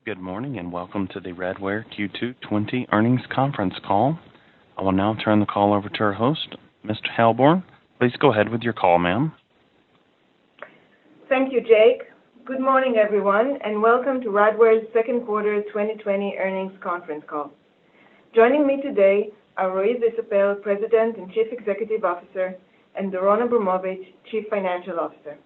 Good morning and welcome to the Radware Q2 20 earnings conference call. I will now turn the call over to our host, Mr. Halborn. Please go ahead with your call, ma'am. Thank you, Jake. Good morning, everyone, and welcome to Radware's second quarter 2020 earnings conference call. Joining me today are Zisapel, President and Chief Executive Officer, and Doron Abramovich, Chief Financial Officer.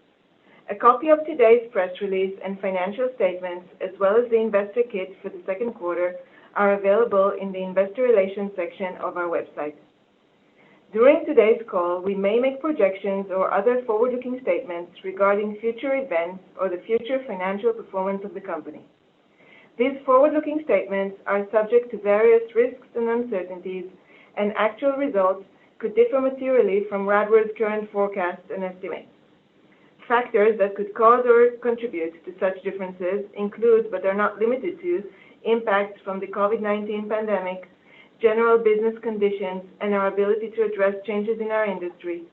A copy of today's press release and financial statements, as well as the investor kit for the second quarter, are available in the investor relations section of our website. During today's call, we may make projections or other forward-looking statements regarding future events or the future financial performance of the company. These forward-looking statements are subject to various risks and uncertainties, and actual results could differ materially from Radware's current forecasts and estimates. Factors that could cause or contribute to such differences include, but are not limited to, impacts from the COVID-19 pandemic, general business conditions, and our ability to address changes in our industry,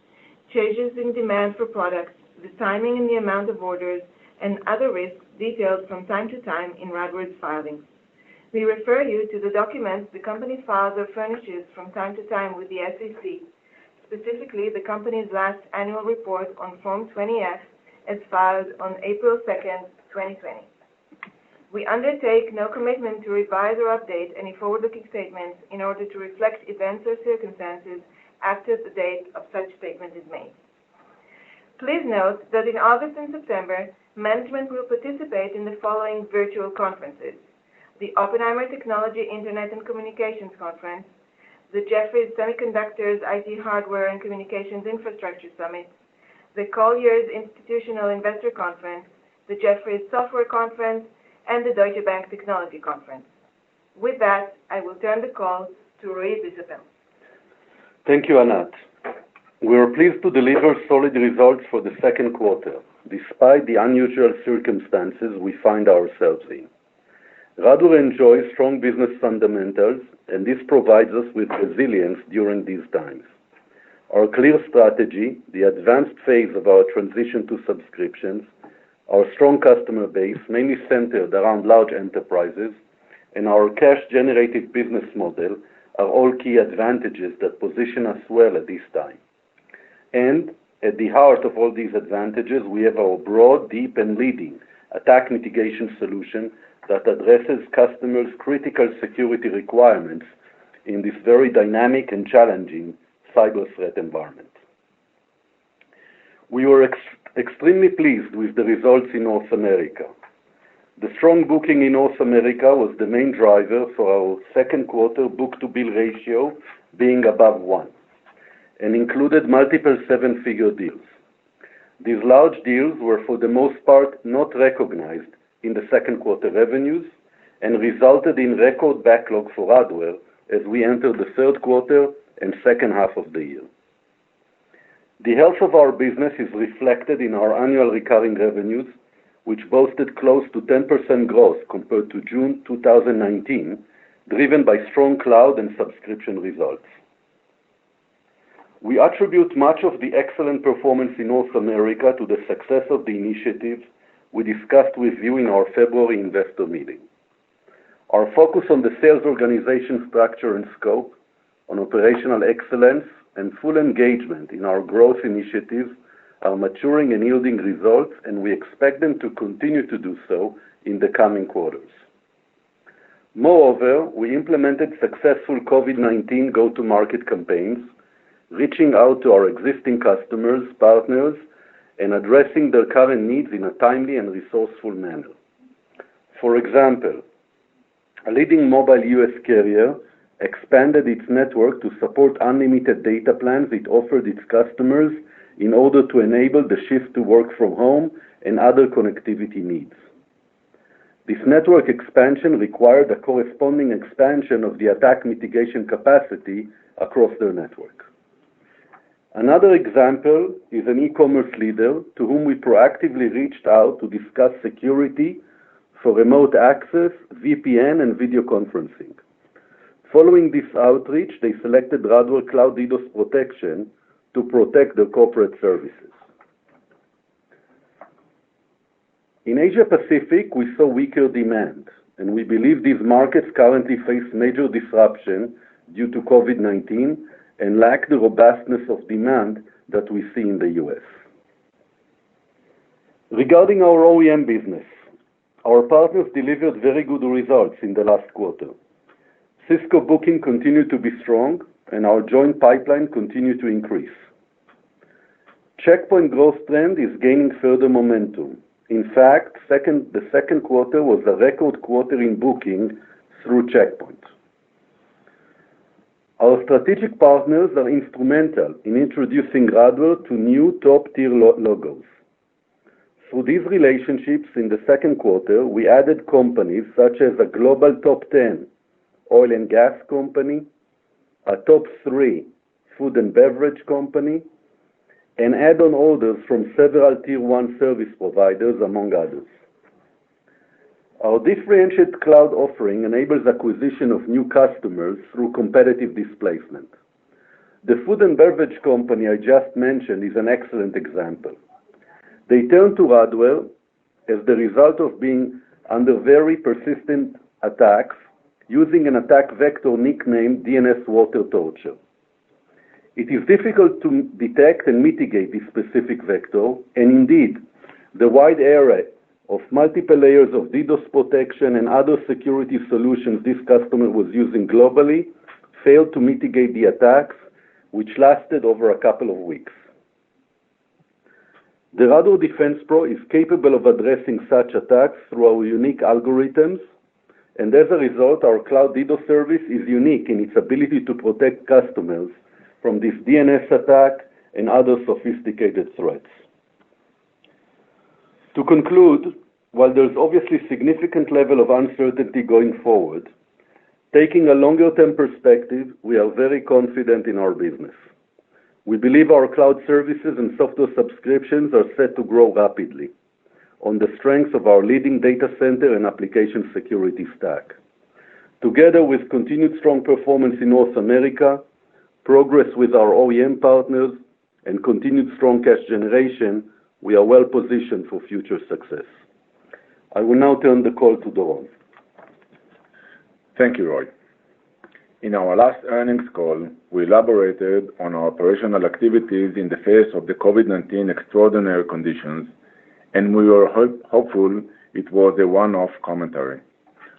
changes in demand for products, the timing and the amount of orders, and other risks detailed from time to time in Radware's filings. We refer you to the documents the company files or furnishes from time to time with the SEC, specifically the company's last annual report on Form 20-F as filed on April 2nd, 2020. We undertake no commitment to revise or update any forward-looking statements in order to reflect events or circumstances after the date of such statement is made. Please note that in August and September, management will participate in the following virtual conferences: the Oppenheimer Technology, Internet and Communications Conference, the Jefferies Semiconductors, IT Hardware and Communications Infrastructure Summit, the Colliers Institutional Investor Conference, the Jefferies Software Conference, and the Deutsche Bank Technology Conference. With that, I will turn the call to Zisapel. Thank you, Anat. We are pleased to deliver solid results for the second quarter, despite the unusual circumstances we find ourselves in. Radware enjoys strong business fundamentals, and this provides us with resilience during these times. Our clear strategy, the advanced phase of our transition to subscriptions, our strong customer base, mainly centered around large enterprises, and our cash-generated business model are all key advantages that position us well at this time. And at the heart of all these advantages, we have our broad, deep, and leading attack mitigation solution that addresses customers' critical security requirements in this very dynamic and challenging cyber threat environment. We were extremely pleased with the results in North America. The strong booking in North America was the main driver for our second quarter book-to-bill ratio being above 1, and included multiple seven-figure deals. These large deals were for the most part not recognized in the second quarter revenues and resulted in record backlog for Radware as we enter the third quarter and second half of the year. The health of our business is reflected in our annual recurring revenues, which boasted close to 10% growth compared to June 2019, driven by strong cloud and subscription results. We attribute much of the excellent performance in North America to the success of the initiatives we discussed with you in our February investor meeting. Our focus on the sales organization structure and scope, on operational excellence, and full engagement in our growth initiatives are maturing and yielding results, and we expect them to continue to do so in the coming quarters. Moreover, we implemented successful COVID-19 go-to-market campaigns, reaching out to our existing customers, partners, and addressing their current needs in a timely and resourceful manner. For example, a leading mobile U.S. carrier expanded its network to support unlimited data plans it offered its customers in order to enable the shift to work from home and other connectivity needs. This network expansion required a corresponding expansion of the attack mitigation capacity across their network. Another example is an e-commerce leader to whom we proactively reached out to discuss security for remote access, VPN, and video conferencing. Following this outreach, they selected Radware Cloud DDoS Protection to protect their corporate services. In Asia Pacific, we saw weaker demand, and we believe these markets currently face major disruption due to COVID-19 and lack the robustness of demand that we see in the US. Regarding our OEM business, our partners delivered very good results in the last quarter. Cisco booking continued to be strong, and our joint pipeline continued to increase. Check Point growth trend is gaining further momentum. In fact, the second quarter was a record quarter in booking through Check Point. Our strategic partners are instrumental in introducing Radware to new top-tier logos. Through these relationships in the second quarter, we added companies such as a global top 10 oil and gas company, a top 3 food and beverage company, and add-on orders from several Tier 1 service providers, among others. Our differentiated cloud offering enables acquisition of new customers through competitive displacement. The food and beverage company I just mentioned is an excellent example. They turned to Radware as the result of being under very persistent attacks using an attack vector nicknamed DNS water torture. It is difficult to detect and mitigate this specific vector, and indeed, the wide array of multiple layers of DDoS protection and other security solutions this customer was using globally failed to mitigate the attacks, which lasted over a couple of weeks. The Radware Defense Pro is capable of addressing such attacks through our unique algorithms, and as a result, our cloud DDoS service is unique in its ability to protect customers from this DNS attack and other sophisticated threats. To conclude, while there's obviously significant level of uncertainty going forward, taking a longer-term perspective, we are very confident in our business. We believe our cloud services and software subscriptions are set to grow rapidly on the strength of our leading data center and application security stack. Together with continued strong performance in North America, progress with our OEM partners, and continued strong cash generation, we are well positioned for future success. I will now turn the call to Doron. Thank you, Roy. In our last earnings call, we elaborated on our operational activities in the face of the COVID-19 extraordinary conditions, and we were hopeful it was a one-off commentary.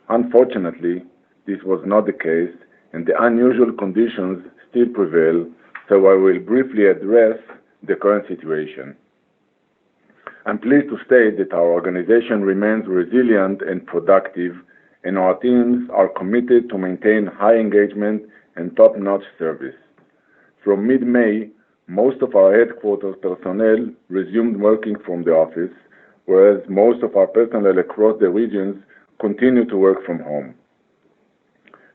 Unfortunately, this was not the case, and the unusual conditions still prevail, so I will briefly address the current situation. I'm pleased to state that our organization remains resilient and productive, and our teams are committed to maintain high engagement and top-notch service. From mid-May, most of our headquarters personnel resumed working from the office, whereas most of our personnel across the regions continue to work from home.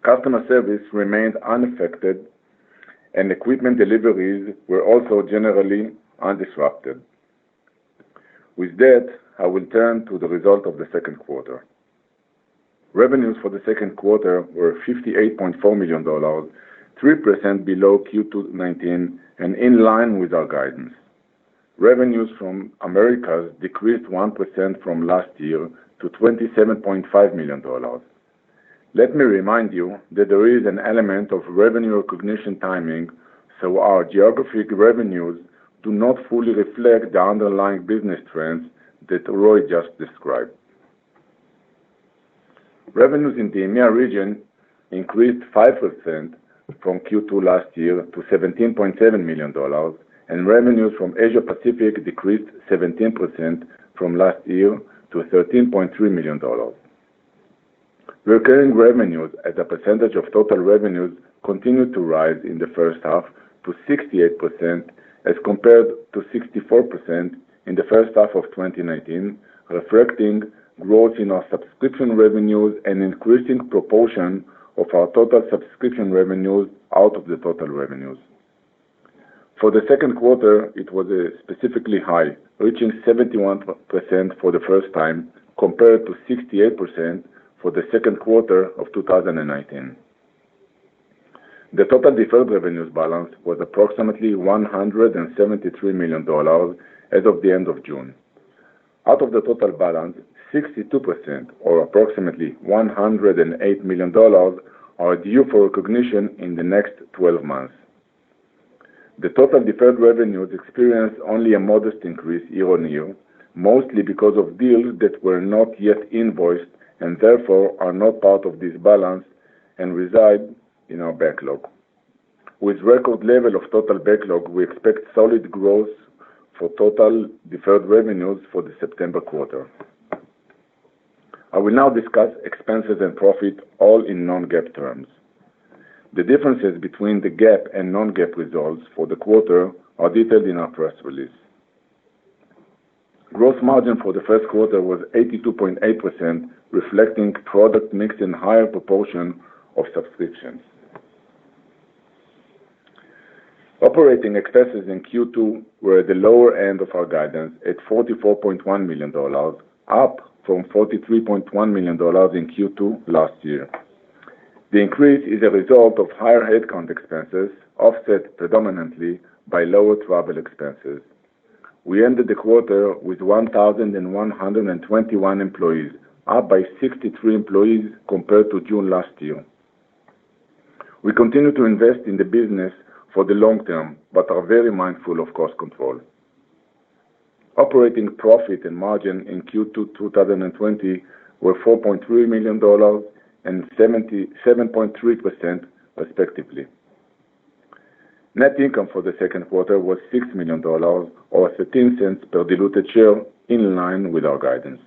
Customer service remained unaffected, and equipment deliveries were also generally undisrupted. With that, I will turn to the result of the second quarter. Revenues for the second quarter were $58.4 million, 3% below Q2 19 and in line with our guidance. Revenues from Americas decreased 1% from last year to $27.5 million. Let me remind you that there is an element of revenue recognition timing, so our geographic revenues do not fully reflect the underlying business trends that Roy just described. Revenues in the EMEA region increased 5% from Q2 last year to $17.7 million, and revenues from Asia Pacific decreased 17% from last year to $13.3 million. Recurring revenues as a percentage of total revenues continued to rise in the first half to 68% as compared to 64% in the first half of 2019, reflecting growth in our subscription revenues and increasing proportion of our total subscription revenues out of the total revenues. For the second quarter, it was specifically high, reaching 71% for the first time, compared to 68% for the second quarter of 2019. The total deferred revenues balance was approximately $173 million as of the end of June. Out of the total balance, 62%, or approximately $108 million, are due for recognition in the next 12 months. The total deferred revenues experienced only a modest increase year-on-year, mostly because of deals that were not yet invoiced and therefore are not part of this balance and reside in our backlog. With record level of total backlog, we expect solid growth for total deferred revenues for the September quarter. I will now discuss expenses and profit, all in non-GAAP terms. The differences between the GAAP and non-GAAP results for the quarter are detailed in our press release. Gross margin for the first quarter was 82.8%, reflecting product mix and higher proportion of subscriptions. Operating expenses in Q2 were at the lower end of our guidance at $44.1 million, up from $43.1 million in Q2 last year. The increase is a result of higher headcount expenses, offset predominantly by lower travel expenses. We ended the quarter with 1,121 employees, up by 63 employees compared to June last year. We continue to invest in the business for the long term, but are very mindful of cost control. Operating profit and margin in Q2 2020 were $4.3 million and 77.3% respectively. Net income for the second quarter was $6 million, or 13 cents per diluted share, in line with our guidance.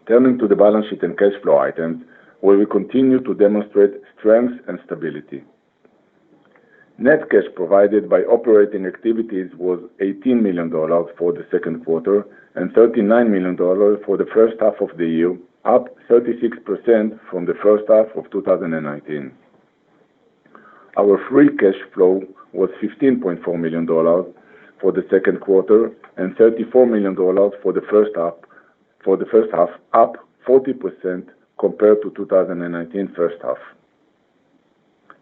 Turning to the balance sheet and cash flow items, where we continue to demonstrate strength and stability. Net cash provided by operating activities was $18 million for the second quarter and $39 million for the first half of the year, up 36% from the first half of 2019. Our free cash flow was $15.4 million for the second quarter and $34 million for the first half, up 40% compared to 2019 first half.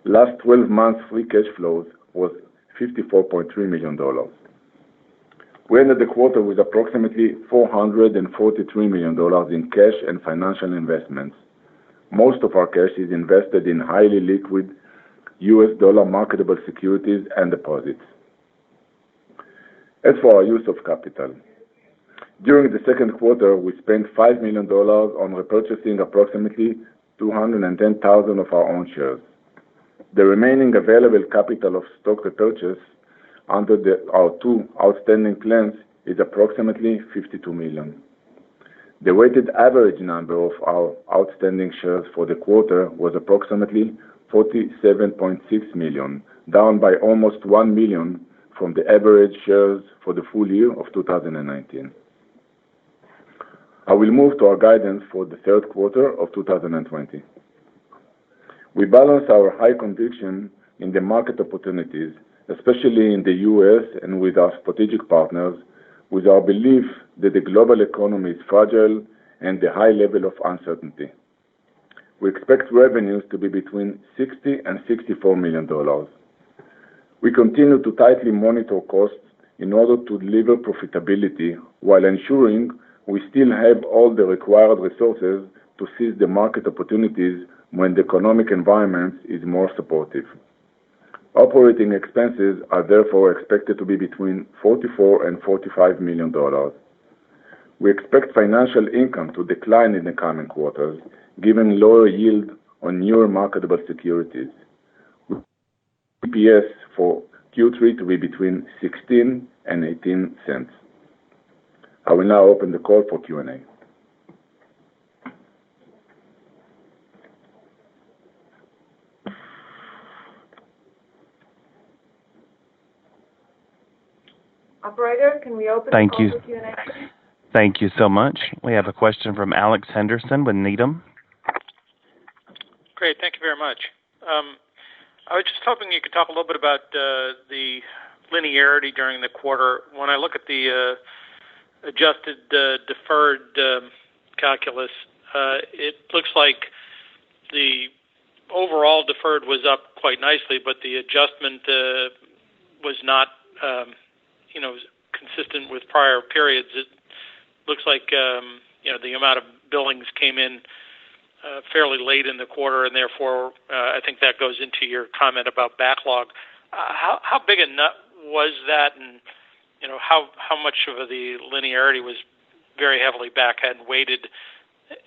Last 12 months free cash flows was $54.3 million. We ended the quarter with approximately $443 million in cash and financial investments. Most of our cash is invested in highly liquid US dollar marketable securities and deposits. As for our use of capital, during the second quarter, we spent $5 million on repurchasing approximately 210,000 of our own shares. The remaining available capital of stock repurchase under our two outstanding plans is approximately $52 million. The weighted average number of our outstanding shares for the quarter was approximately 47.6 million, down by almost 1 million from the average shares for the full year of 2019. I will move to our guidance for the third quarter of 2020. We balance our high conviction in the market opportunities, especially in the US and with our strategic partners, with our belief that the global economy is fragile and the high level of uncertainty. We expect revenues to be between $60 and $64 million. We continue to tightly monitor costs in order to deliver profitability while ensuring we still have all the required resources to seize the market opportunities when the economic environment is more supportive. Operating expenses are therefore expected to be between $44 and $45 million. We expect financial income to decline in the coming quarters, given lower yield on newer marketable securities. EPS for Q3 to be between 16 and 18 cents. I will now open the call for Q&A. Operator, can we open Thank the call you. for Q&A? Thank you so much. We have a question from Alex Henderson with Needham. Great, thank you very much. I was just hoping you could talk a little bit about the linearity during the quarter. When I look at the adjusted deferred calculus, it looks like the overall deferred was up quite nicely, but the adjustment was not, consistent with prior periods. It looks like the amount of billings came in fairly late in the quarter, and therefore I think that goes into your comment about backlog. How big a nut was that, and how much of the linearity was very heavily back-end weighted,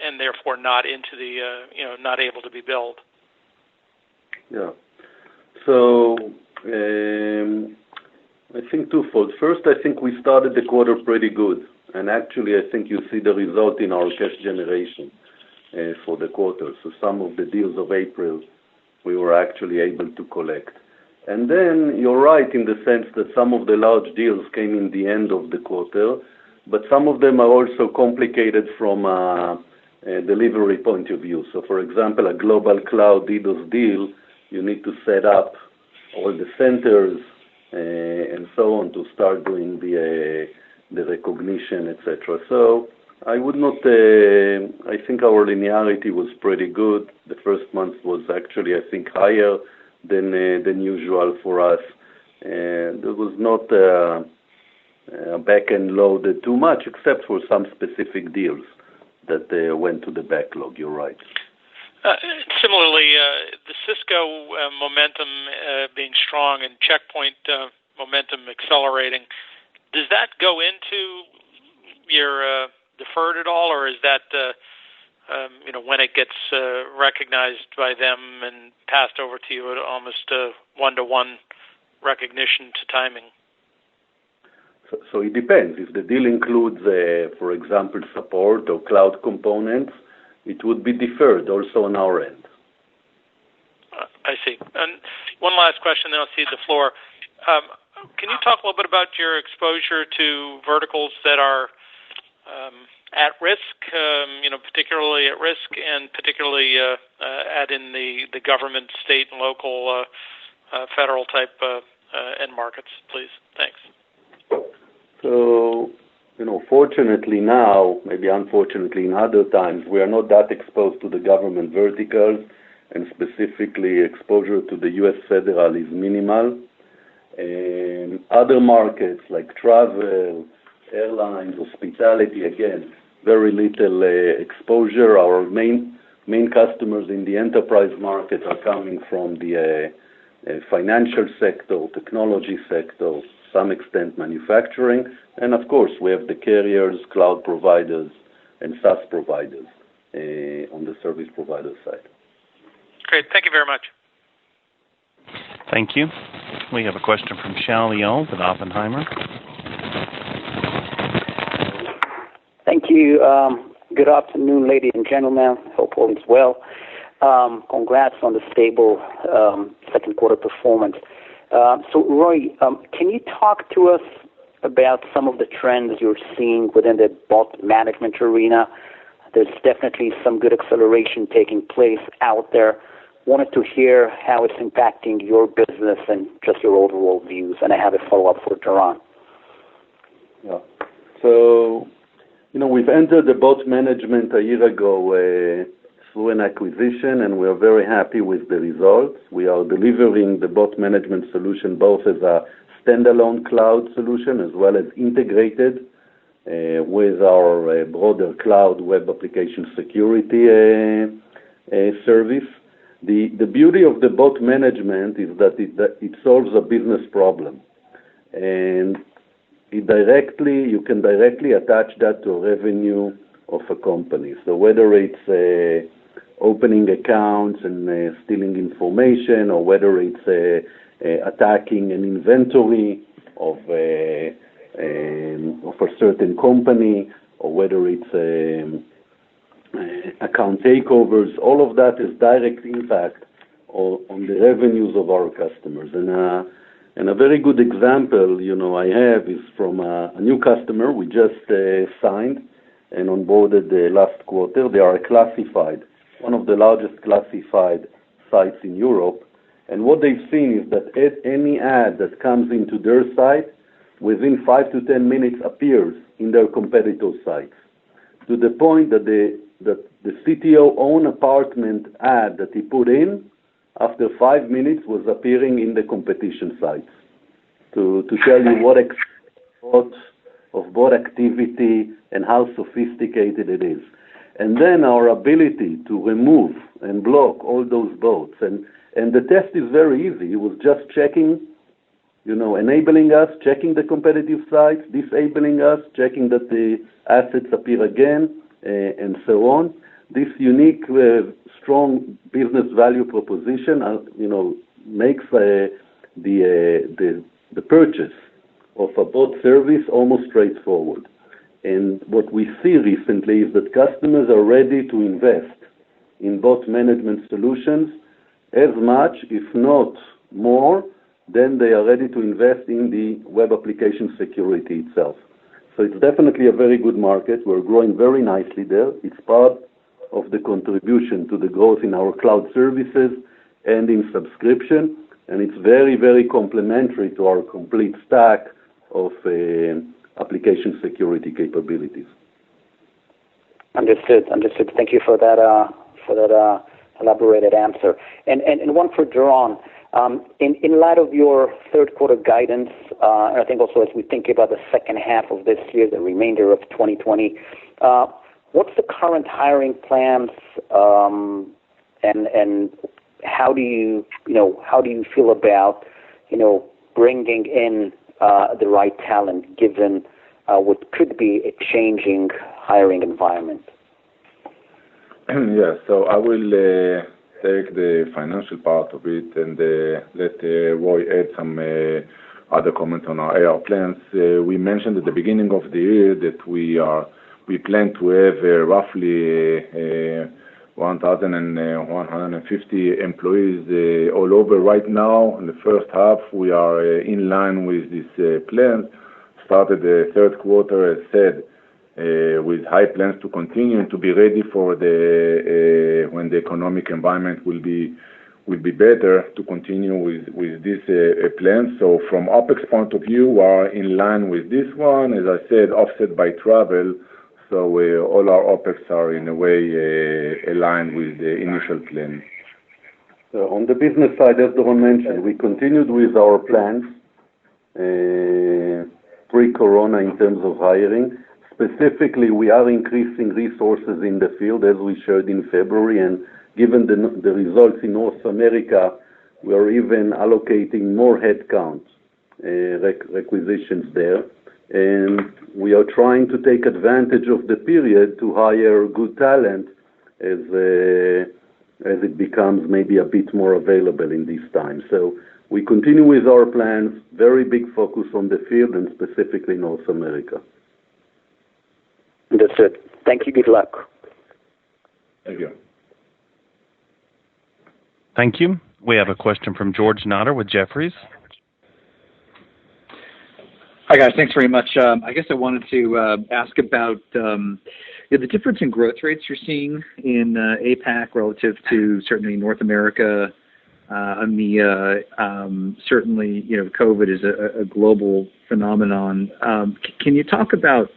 and therefore not into the not able to be billed? Yeah. So I think twofold. First, I think we started the quarter pretty good, and actually I think you see the result in our cash generation for the quarter. So some of the deals of April we were actually able to collect. And then you're right in the sense that some of the large deals came in the end of the quarter, but some of them are also complicated from a delivery point of view. So for example, a global cloud DDoS deal, you need to set up all the centers and so on to start doing the recognition, etc. So I would not. I think our linearity was pretty good. The first month was actually, I think, higher than usual for us, and there was not back-end loaded too much, except for some specific deals that went to the backlog. You're right. Similarly, the Cisco momentum being strong and Checkpoint momentum accelerating, does that go into your deferred at all, or is that when it gets recognized by them and passed over to you at almost one-to-one recognition to timing? So it depends. If the deal includes, for example, support or cloud components, it would be deferred also on our end. I see. And one last question, then I'll cede the floor. Can you talk a little bit about your exposure to verticals that are at risk, particularly at risk, and particularly in the government, state, and local, federal type end markets, please? Thanks. So, fortunately now, maybe unfortunately in other times, we are not that exposed to the government verticals, and specifically exposure to the U.S. federal is minimal. And other markets like travel, airlines, hospitality, again, very little exposure. Our main customers in the enterprise market are coming from the financial sector, technology sector, some extent manufacturing, and of course we have the carriers, cloud providers, and SaaS providers on the service provider side. Great. Thank you very much. Thank you. We have a question from Shaul Eyal with Oppenheimer. Thank you. Good afternoon, ladies and gentlemen. Hope all is well. Congrats on the stable second quarter performance. So, Roy, can you talk to us about some of the trends you're seeing within the bot management arena? There's definitely some good acceleration taking place out there. Wanted to hear how it's impacting your business and just your overall views. And I have a follow-up for Doron. Yeah. So, we've entered the bot management a year ago through an acquisition, and we are very happy with the results. We are delivering the bot management solution both as a standalone cloud solution as well as integrated with our broader cloud web application security service. The beauty of the bot management is that it solves a business problem, and you can directly attach that to revenue of a company. So whether it's opening accounts and stealing information, or whether it's attacking an inventory of a certain company, or whether it's account takeovers, all of that is direct impact on the revenues of our customers. And a very good example, I have is from a new customer we just signed and onboarded last quarter. They are classified, one of the largest classified sites in Europe. And what they've seen is that any ad that comes into their site within 5 to 10 minutes appears in their competitor sites, to the point that the CTO own apartment ad that he put in, after 5 minutes was appearing in the competition sites, to tell you what of bot activity and how sophisticated it is. And then our ability to remove and block all those bots. And the test is very easy. It was just checking, enabling us, checking the competitive sites, disabling us, checking that the assets appear again, and so on. This unique, strong business value proposition, makes the purchase of a bot service almost straightforward. And what we see recently is that customers are ready to invest in bot management solutions as much, if not more, than they are ready to invest in the web application security itself. So it's definitely a very good market. We're growing very nicely there. It's part of the contribution to the growth in our cloud services and in subscription, and it's very, very complementary to our complete stack of application security capabilities. Understood. Thank you for that elaborated answer. And one for Doron. In light of your third quarter guidance, and I think also as we think about the second half of this year, the remainder of 2020, what's the current hiring plans, and how do you feel about bringing in the right talent given what could be a changing hiring environment? Yeah, so I will take the financial part of it and let Roy add some other comments on our AR plans. We mentioned at the beginning of the year that we plan to have roughly 1,150 employees all over. Right now, in the first half, we are in line with this plan. Started the third quarter, as said, with high plans to continue and to be ready for when the economic environment will be better, to continue with this plan. So from OpEx point of view, we are in line with this one, as I said, offset by travel. So all our OpEx are in a way aligned with the initial plan. So on the business side, as Doron mentioned, we continued with our plans pre-corona in terms of hiring. Specifically, we are increasing resources in the field, as we shared in February, and given the results in North America, we are even allocating more headcount requisitions there. And we are trying to take advantage of the period to hire good talent as it becomes maybe a bit more available in this time. So we continue with our plans, very big focus on the field and specifically North America. Understood. Thank you. Good luck. Thank you. Thank you. We have a question from George Notter with Jefferies. Hi, guys. Thanks very much. I guess I wanted to ask about the difference in growth rates you're seeing in APAC relative to certainly North America, EMEA. Certainly, COVID is a global phenomenon. Can you talk about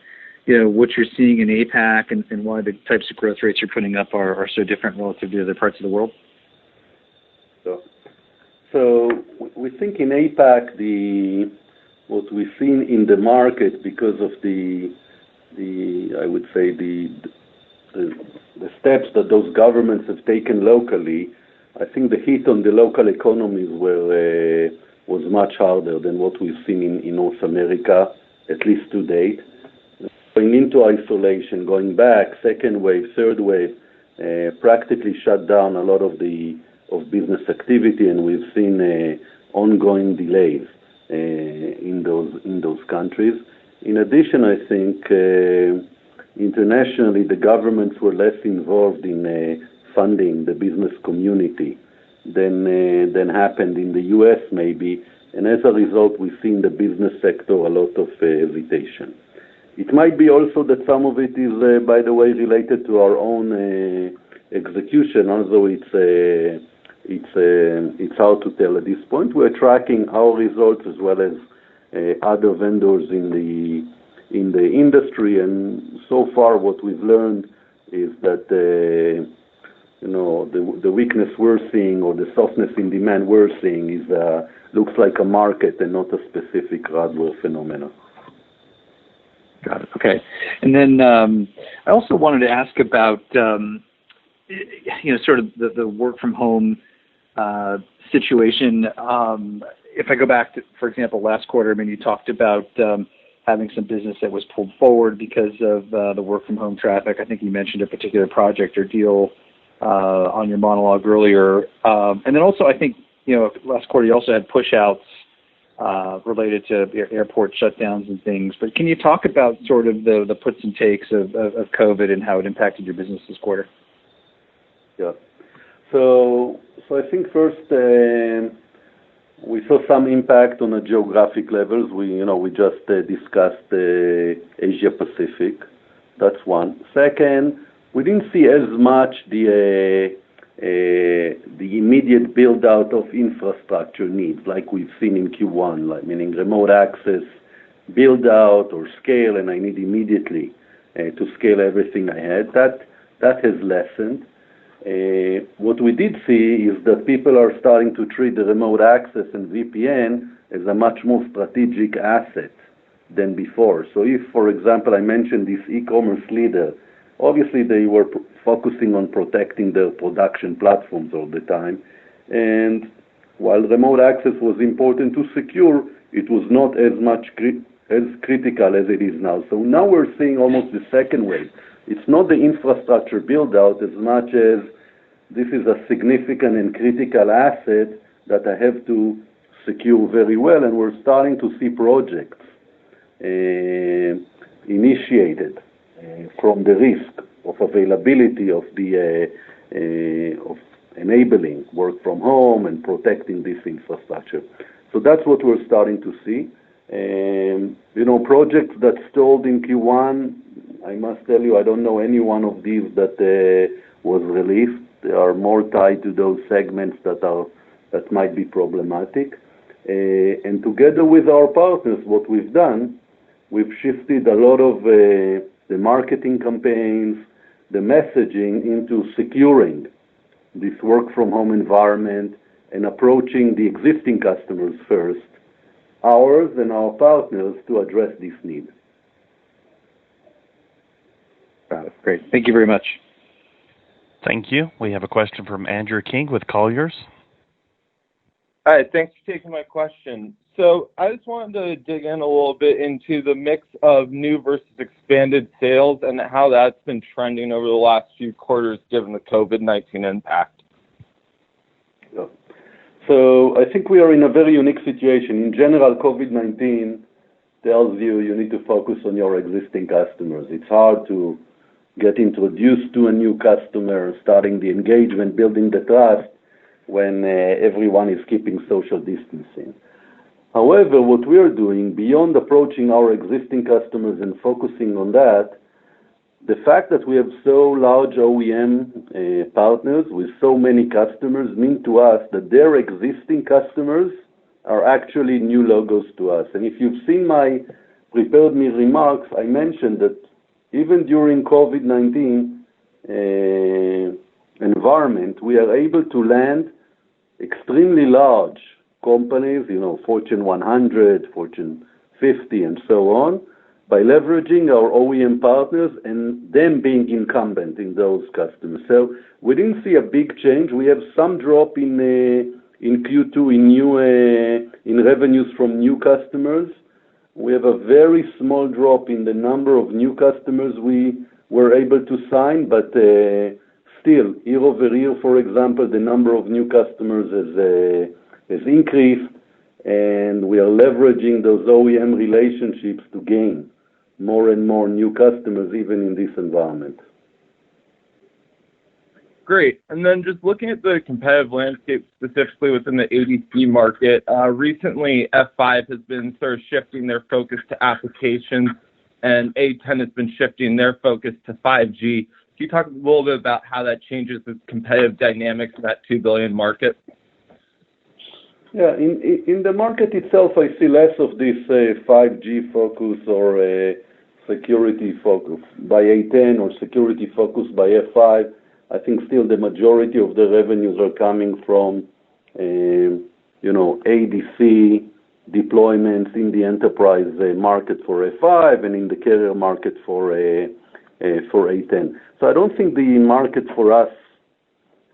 what you're seeing in APAC and why the types of growth rates you're putting up are so different relative to other parts of the world? So we think in APAC, what we've seen in the market because of the steps that those governments have taken locally, I think the hit on the local economies was much harder than what we've seen in North America, at least to date. Going into isolation, going back, second wave, third wave, practically shut down a lot of business activity, and we've seen ongoing delays in those countries. In addition, I think internationally the governments were less involved in funding the business community than happened in the U.S. maybe, and as a result we've seen the business sector a lot of hesitation. It might be also that some of it is, by the way, related to our own execution, although it's hard to tell at this point. We're tracking our results as well as other vendors in the industry, and so far what we've learned is that the weakness we're seeing or the softness in demand we're seeing looks like a market and not a specific Radware phenomenon. Got it. Okay. And then I also wanted to ask about, sort of the work from home situation. If I go back to, for example, last quarter, I mean, you talked about having some business that was pulled forward because of the work from home traffic. I think you mentioned a particular project or deal on your monologue earlier. And then also, I think, last quarter you also had push outs related to airport shutdowns and things. But can you talk about sort of the puts and takes of COVID and how it impacted your business this quarter? Yeah. So I think first we saw some impact on a geographic levels. We just discussed Asia Pacific. That's one. Second, we didn't see as much the immediate build out of infrastructure needs like we've seen in Q1, like meaning remote access, build out or scale, and I need immediately to scale everything I had. That has lessened. What we did see is that people are starting to treat the remote access and VPN as a much more strategic asset than before. So if, for example, I mentioned this e-commerce leader, obviously they were focusing on protecting their production platforms all the time. And while remote access was important to secure, it was not as much as critical as it is now. So now we're seeing almost the second wave. It's not the infrastructure build out as much as this is a significant and critical asset that I have to secure very well, and we're starting to see projects initiated from the risk of availability of the of enabling work from home and protecting this infrastructure. So that's what we're starting to see. Projects that stalled in Q1, I must tell you, I don't know any one of these that was released. They are more tied to those segments that might be problematic. And together with our partners, what we've done, we've shifted a lot of the marketing campaigns, the messaging into securing this work from home environment and approaching the existing customers first, ours and our partners, to address this need. Got it. Great. Thank you very much. Thank you. We have a question from Andrew King with Colliers. Hi, thanks for taking my question. So I just wanted to dig in a little bit into the mix of new versus expanded sales and how that's been trending over the last few quarters given the COVID-19 impact. Yeah. So I think we are in a very unique situation. In general, COVID-19 tells you need to focus on your existing customers. It's hard to get introduced to a new customer, starting the engagement, building the trust when everyone is keeping social distancing. However, what we are doing, beyond approaching our existing customers and focusing on that, the fact that we have so large OEM partners with so many customers mean to us that their existing customers are actually new logos to us. And if you've seen my prepared remarks, I mentioned that even during COVID-19 environment, we are able to land extremely large companies, Fortune 100, Fortune 50, and so on, by leveraging our OEM partners and them being incumbent in those customers. So we didn't see a big change. We have some drop in Q2 in revenues from new customers. We have a very small drop in the number of new customers we were able to sign, but still, year over year, for example, the number of new customers has increased, and we are leveraging those OEM relationships to gain more and more new customers, even in this environment. Great. And then just looking at the competitive landscape specifically within the ADC market, recently F5 has been sort of shifting their focus to applications, and A10 has been shifting their focus to 5G. Can you talk a little bit about how that changes the competitive dynamics of that $2 billion market? Yeah, in the market itself, I see less of this 5G focus or security focus by A10 or security focus by F5. I think still the majority of the revenues are coming from, ADC, deployments in the enterprise market for F5 and in the carrier market for A10. So I don't think the market for us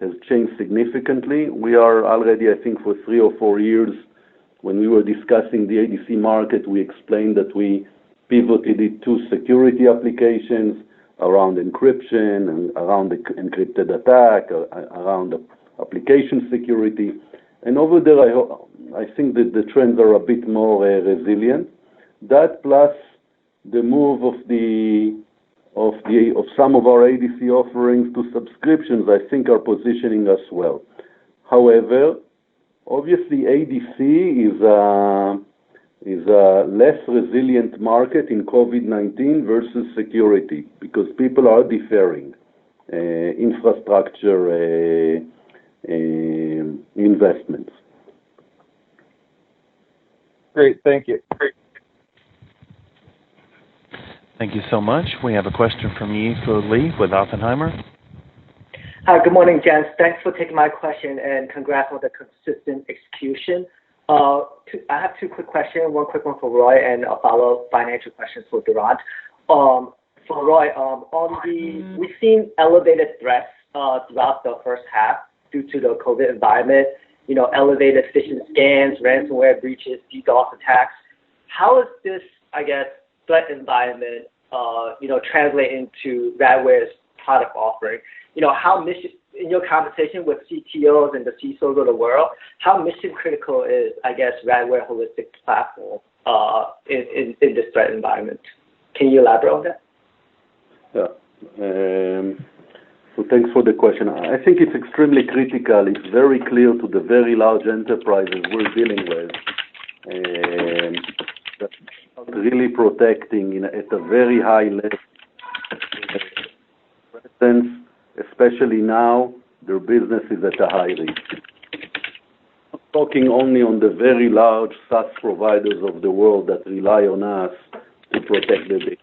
has changed significantly. We are already, I think, for 3 or 4 years, when we were discussing the ADC market, we explained that we pivoted it to security applications around encryption and around the encrypted attack, around application security. And over there, I think that the trends are a bit more resilient. That plus the move of some of our ADC offerings to subscriptions, I think, are positioning us well. However, obviously, ADC is a less resilient market in COVID-19 versus security because people are deferring infrastructure investments. Great, thank you. Thank you so much. We have a question from Yi-Fu Lee with Oppenheimer. Hi, good morning, gents. Thanks for taking my question and congrats on the consistent execution. I have 2 quick questions, one quick one for Roy and a follow-up financial question for Doron. For Roy, we've seen elevated threats throughout the first half due to the COVID environment, elevated phishing scams, ransomware breaches, DDoS attacks. How is this, threat environment, translate into Radware's product offering? How in your conversation with CTOs and the CISOs of the world, how mission critical is, Radware holistic platform in this threat environment? Can you elaborate on that? Yeah. So thanks for the question. I think it's extremely critical. It's very clear to the very large enterprises we're dealing with that really protecting at a very high level presence, especially now their business is at a high risk. I'm talking only on the very large SaaS providers of the world that rely on us to protect the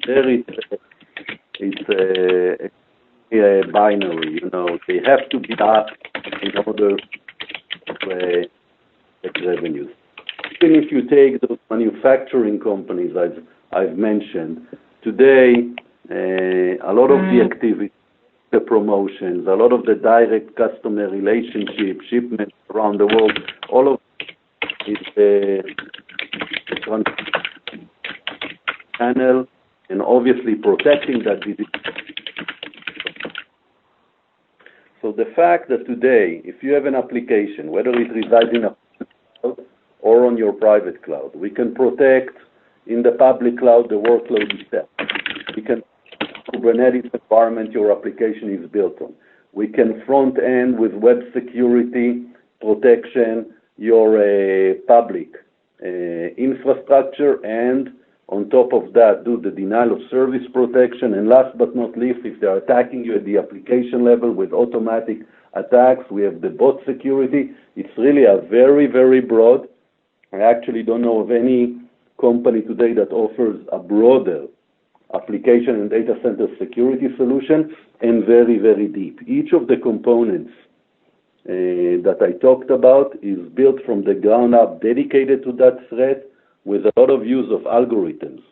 data. It's a binary, they have to be up in order to get revenues. Even if you take those manufacturing companies I've mentioned, today a lot of the activity, the promotions, a lot of the direct customer relationship, shipments around the world, all of it is channel and obviously protecting that. So the fact that today, if you have an application, whether it resides in a cloud or on your private cloud, we can protect in the public cloud the workload itself. We can Kubernetes environment your application is built on. We can front end with web security protection your public infrastructure, and on top of that do the denial of service protection. And last but not least, if they're attacking you at the application level with automatic attacks, we have the bot security. It's really a very, very broad. I actually don't know of any company today that offers a broader application and data center security solution, and very, very deep. Each of the components that I talked about is built from the ground up, dedicated to that threat, with a lot of use of algorithms,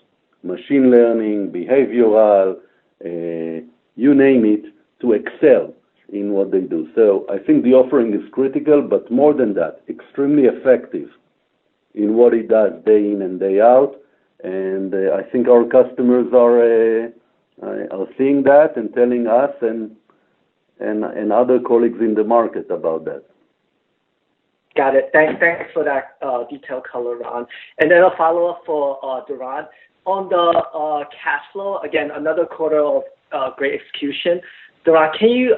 machine learning, behavioral, you name it, to excel in what they do. So I think the offering is critical, but more than that, extremely effective in what it does day in and day out. And I think our customers are seeing that and telling us and other colleagues in the market about that. Got it. Thanks for that detailed color, Ron. And then a follow-up for Doron. On the cash flow, again, another quarter of great execution. Doron, can you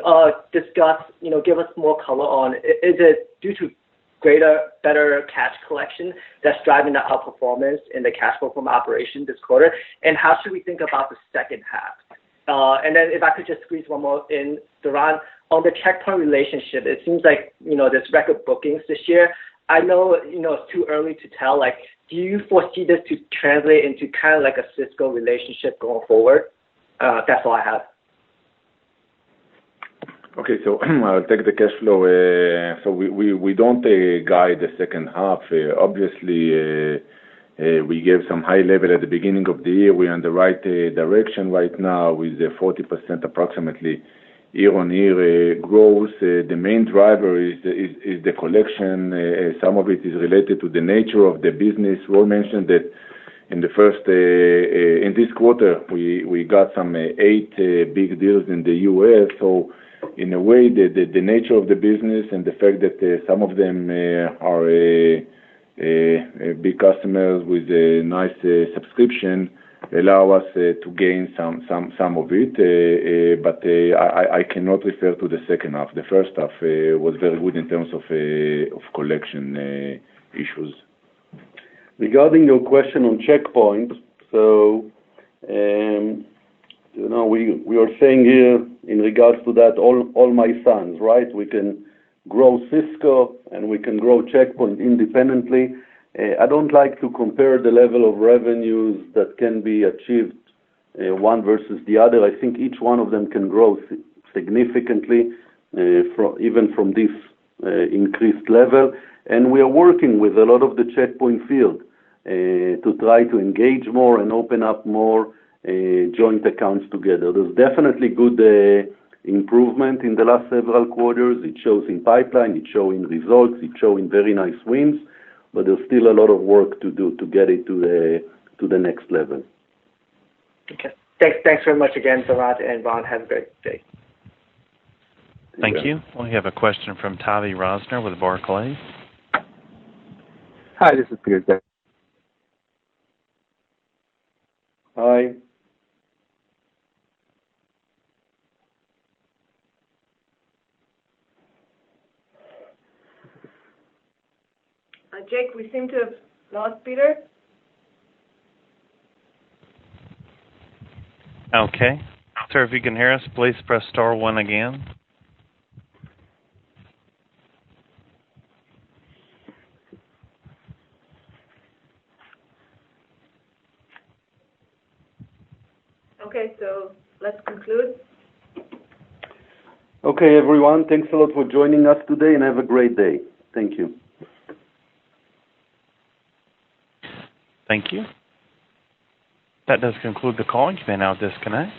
discuss, give us more color on, is it due to better cash collection that's driving the outperformance in the cash flow from operation this quarter? And how should we think about the second half? And then if I could just squeeze one more in, Doron, on the Checkpoint relationship, it seems like, there's record bookings this year. I know, it's too early to tell. Do you foresee this to translate into kind of like a Cisco relationship going forward? That's all I have. Okay, so I'll take the cash flow. So we don't guide the second half. Obviously, we gave some high level at the beginning of the year. We're on the right direction right now with 40% approximately year-on-year growth. The main driver is the collection. Some of it is related to the nature of the business. Roy mentioned that in this quarter we got some 8 big deals in the U.S. So in a way, the nature of the business and the fact that some of them are big customers with a nice subscription allow us to gain some of it, but I cannot refer to the second half. The first half was very good in terms of collection issues. Regarding your question on Checkpoint, so we are saying here in regards to that all my sons, right? We can grow Cisco and we can grow Checkpoint independently. I don't like to compare the level of revenues that can be achieved one versus the other. I think each one of them can grow significantly even from this increased level. And we are working with a lot of the Checkpoint field to try to engage more and open up more joint accounts together. There's definitely good improvement in the last several quarters. It shows in pipeline, it shows in results, it shows in very nice wins, but there's still a lot of work to do to get it to the next level. Okay. Thanks very much again, Barat and Ron. Have a great day. Thank you. We have a question from Tavi Rosner with Barclays. Hi, this is Peter. Hi. Jake, we seem to have lost Peter. Okay. Sir, if you can hear us, please press star 1 again. Okay, so let's conclude. Okay, everyone. Thanks a lot for joining us today and have a great day. Thank you. Thank you. That does conclude the call. You may now disconnect.